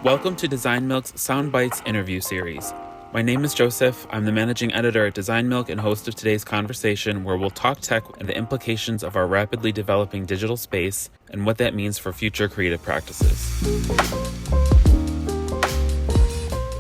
Welcome to Design Milk's Sound Bites interview series. My name is Joseph. I'm the managing editor at Design Milk and host of today's conversation, where we'll talk tech and the implications of our rapidly developing digital space and what that means for future creative practices.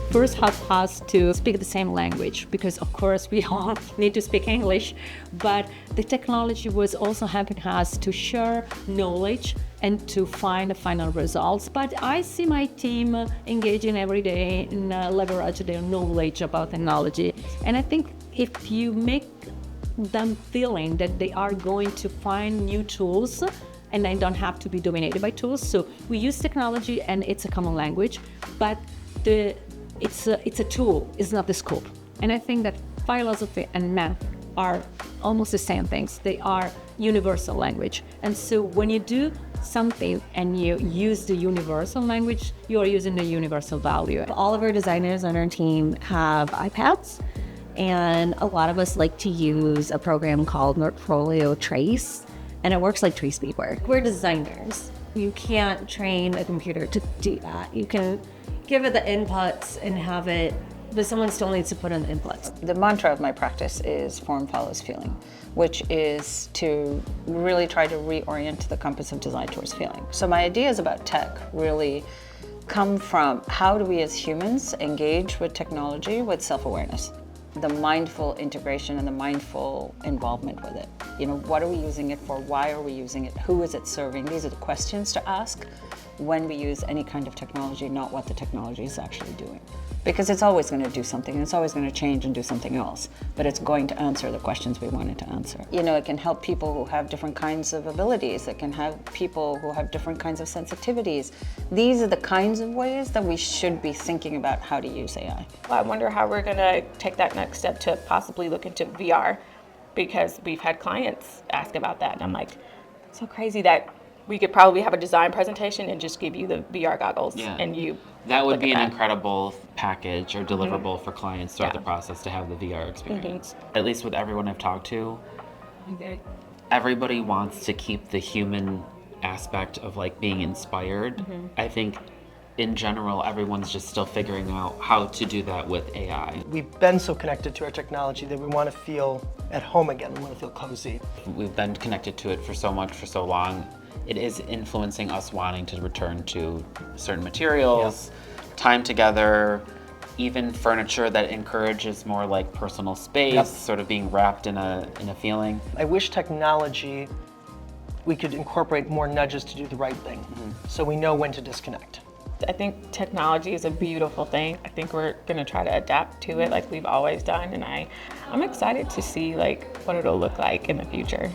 First help us to speak the same language, because of course we all need to speak English, but the technology was also helping us to share knowledge and to find the final results. But I see my team engaging every day in leverage their knowledge about technology. And I think if you make them feeling that they are going to find new tools and they don't have to be dominated by tools. So we use technology and it's a common language, but it's a tool, it's not the scope. And I think that philosophy and math are almost the same things. They are universal language. And so when you do something and you use the universal language, you are using the universal value. All of our designers on our team have iPads, and a lot of us like to use a program called Portfolio Trace, and it works like tree speed work. We're designers. You can't train a computer to do that. You can give it the inputs and have it, but someone still needs to put in the inputs. The mantra of my practice is form follows feeling, which is to really try to reorient the compass of design towards feeling. So my ideas about tech really come from how do we as humans engage with technology with self-awareness, the mindful integration and the mindful involvement with it. You know, what are we using it for? Why are we using it? Who is it serving? These are the questions to ask when we use any kind of technology, not what the technology is actually doing. Because it's always going to do something, and it's always going to change and do something else, but it's going to answer the questions we want it to answer. You know, it can help people who have different kinds of abilities. It can have people who have different kinds of sensitivities. These are the kinds of ways that we should be thinking about how to use AI. I wonder how we're going to take that next step to possibly look into VR, because we've had clients ask about that, and I'm like, it's so crazy that we could probably have a design presentation and just give you the VR goggles and you. That would be an incredible package or deliverable for clients throughout the process to have the VR experience. At least with everyone I've talked to, everybody wants to keep the human aspect of like being inspired. I think in general, everyone's just still figuring out how to do that with AI. We've been so connected to our technology that we want to feel at home again. We want to feel cozy. We've been connected to it for so much, for so long. It is influencing us wanting to return to certain materials, time together, even furniture that encourages more like personal space, sort of being wrapped in a feeling. I wish technology, we could incorporate more nudges to do the right thing, so we know when to disconnect. I think technology is a beautiful thing. I think we're going to try to adapt to it like we've always done, and I'm excited to see like what it'll look like in the future.